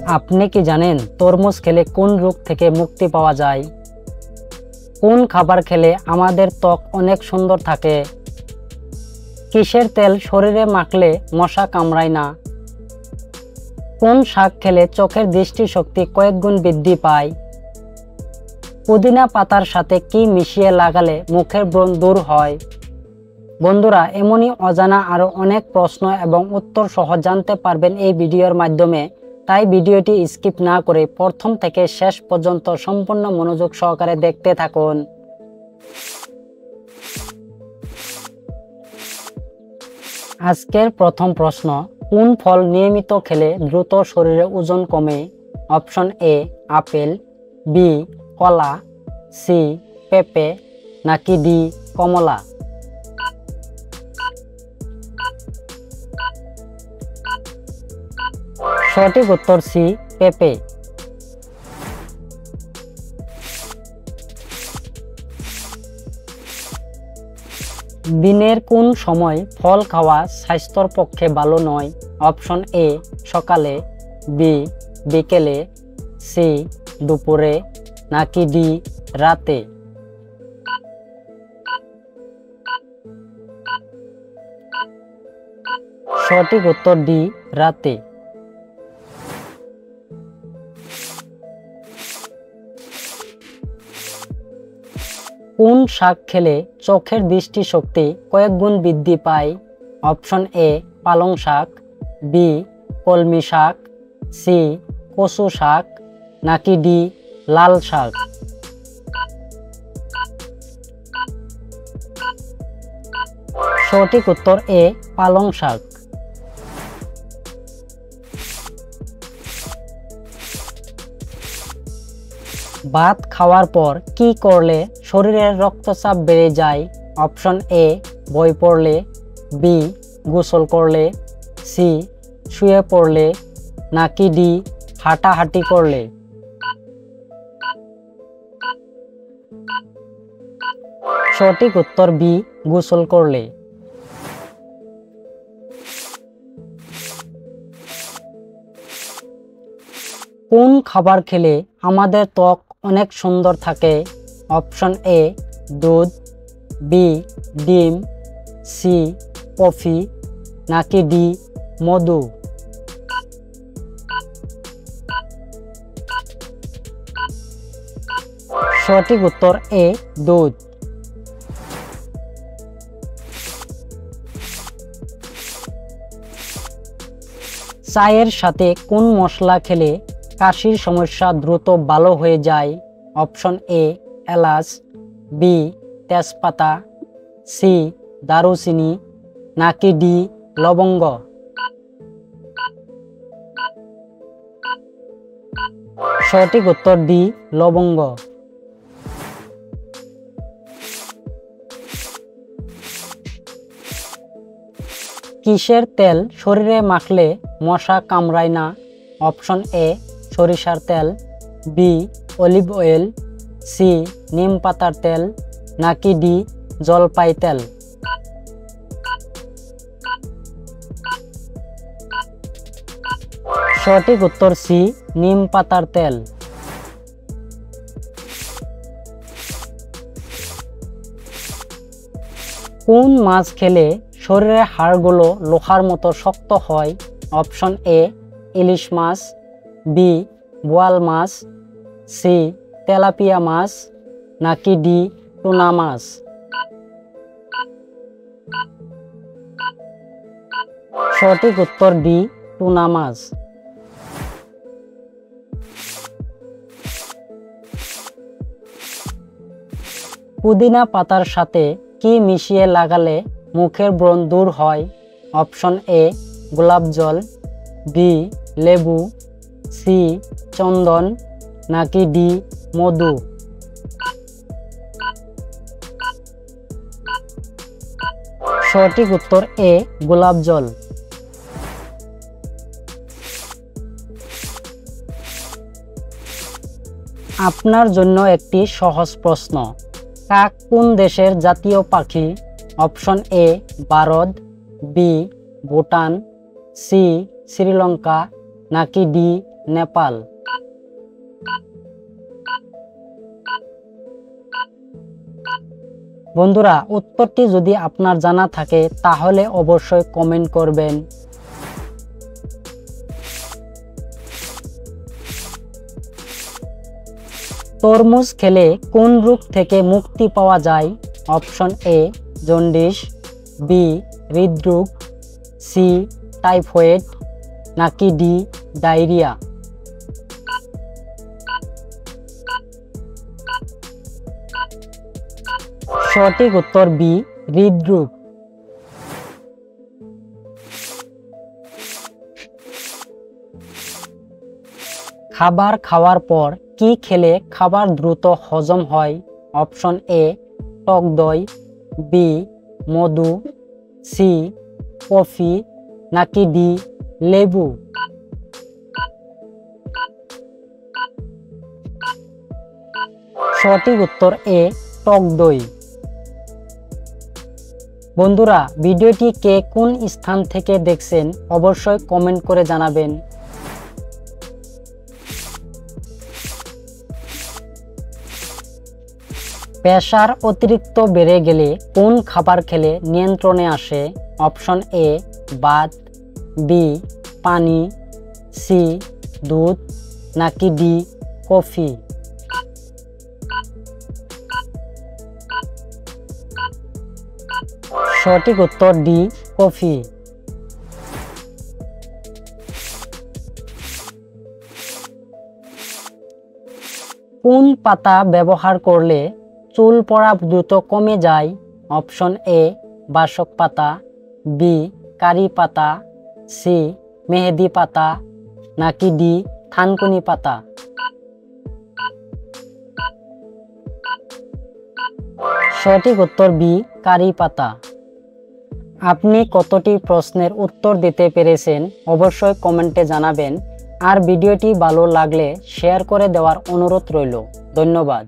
আপনি কি জানেন তরমুজ খেলে কোন রোগ থেকে মুক্তি পাওয়া যায়? কোন খাবার খেলে আমাদের ত্বক অনেক সুন্দর থাকে? কিসের তেল শরীরে মাখলে মশা কামড়ায় না? কোন শাক খেলে চোখের দৃষ্টিশক্তি কয়েক গুণ বৃদ্ধি পায়? পুদিনা পাতার সাথে কি মিশিয়ে লাগালে মুখের ব্রণ দূর হয়? বন্ধুরা, এমনই অজানা আরো অনেক প্রশ্ন এবং উত্তর সহ জানতে পারবেন এই ভিডিওর মাধ্যমে। তাই ভিডিওটি স্কিপ না করে প্রথম থেকে শেষ পর্যন্ত সম্পূর্ণ মনোযোগ সহকারে দেখতে থাকুন। আজকের প্রথম প্রশ্ন, কোন ফল নিয়মিত খেলে দ্রুত শরীরে ওজন কমে? অপশন এ আপেল, বি কলা, সি পেঁপে, নাকি ডি কমলা? সঠিক উত্তর সি পেঁপে। দিনের কোন সময় ফল খাওয়া স্বাস্থ্যের পক্ষে ভালো নয়? অপশন এ সকালে, বি বিকেলে, সি দুপুরে, নাকি ডি রাতে? সঠিক উত্তর ডি রাতে। কোন শাক খেলে চোখের দৃষ্টিশক্তি কয়েক গুণ বৃদ্ধি পায়? অপশন এ পালং শাক, বি কলমি শাক, সি কচু শাক, নাকি ডি লাল শাক? সঠিক উত্তর এ পালং শাক। ভাত খাওয়ার পর কি করলে শরীরের রক্তচাপ বেড়ে যায়? অপশন এ বই পড়লে, বি গোসল করলে, সি শুয়ে পড়লে, নাকি ডি হাঁটাহাঁটি করলে? সঠিক উত্তর বি গোসল করলে। কোন খাবার খেলে আমাদের ত্বক অনেক সুন্দর থাকে? অপশন এ দুধ, বি ডিম, সি কফি, নাকি ডি মধু? সঠিক উত্তর এ দুধ। চায়ের সাথে কোন মশলা খেলে কাশির সমস্যা দ্রুত ভালো হয়ে যায়? অপশন এ এলাচ, বি তেজপাতা, সি দারুচিনি, নাকি ডি লবঙ্গ? সঠিক উত্তর ডি লবঙ্গ। কিসের তেল শরীরে মাখলে মশা কামড়ায় না? অপশন এ সরিষার তেল, বি অলিভ অয়েল, সি নিম পাতার তেল, নাকি ডি জলপাই তেল? সঠিক উত্তর সি নিম পাতার তেল। কোন মাছ খেলে শরীরের হাড়গুলো লোহার মতো শক্ত হয়? Option A ilish much, B বোয়াল মাছ, সি তেলাপিয়া মাছ, নাকি ডি টুনা মাছ? সঠিক উত্তর ডি টুনা মাছ। পুদিনা পাতার সাথে কি মিশিয়ে লাগালে মুখের ব্রণ দূর হয়? অপশন এ গোলাপ জল, বি লেবু, সি চন্দন, নাকি ডি মধু? সঠিক উত্তর এ গোলাপ জল। আপনার জন্য একটি সহজ প্রশ্ন, কাক কোন দেশের জাতীয় পাখি? Option A Bharat, B Bhutan, C Sri Lanka, নাকি ডি নেপাল। বন্ধুরা, উত্তরটি যদি আপনার জানা থাকে তাহলে অবশ্যই কমেন্ট করবেন। তরমুজ খেলে কোন রোগ থেকে মুক্তি পাওয়া যায়? অপশন এ জন্ডিস, বি হৃদরোগ, সি টাইফয়েড, নাকি ডি ডায়রিয়া। সঠিক উত্তর বি হৃদরোগ। খাবার খাওয়ার পর কি খেলে খাবার দ্রুত হজম হয়? অপশন এ টক দই, বি মধু, সি কফি, নাকি ডি লেবু। সঠিক উত্তর এ টক দই। বন্ধুরা, ভিডিওটি কে কোন স্থান থেকে দেখছেন অবশ্যই কমেন্ট করে জানাবেন। প্রেসার অতিরিক্ত বেড়ে গেলে কোন খাবার খেলে নিয়ন্ত্রণে আসে? অপশন এ ভাত, বি পানি, সি দুধ, নাকি ডি কফি। সঠিক উত্তর ডি কফি। কোন পাতা ব্যবহার করলে চুল পড়া দ্রুত কমে যায়? অপশন এ বাসক পাতা, বি কারি পাতা, সি মেহেদি পাতা, নাকি ডি থানকুনি পাতা। সঠিক উত্তর বি কারি পাতা। আপনি কতটি প্রশ্নের উত্তর দিতে পেরেছেন অবশ্যই কমেন্টে জানাবেন। আর ভিডিওটি ভালো লাগলে শেয়ার করে দেওয়ার অনুরোধ রইল। ধন্যবাদ।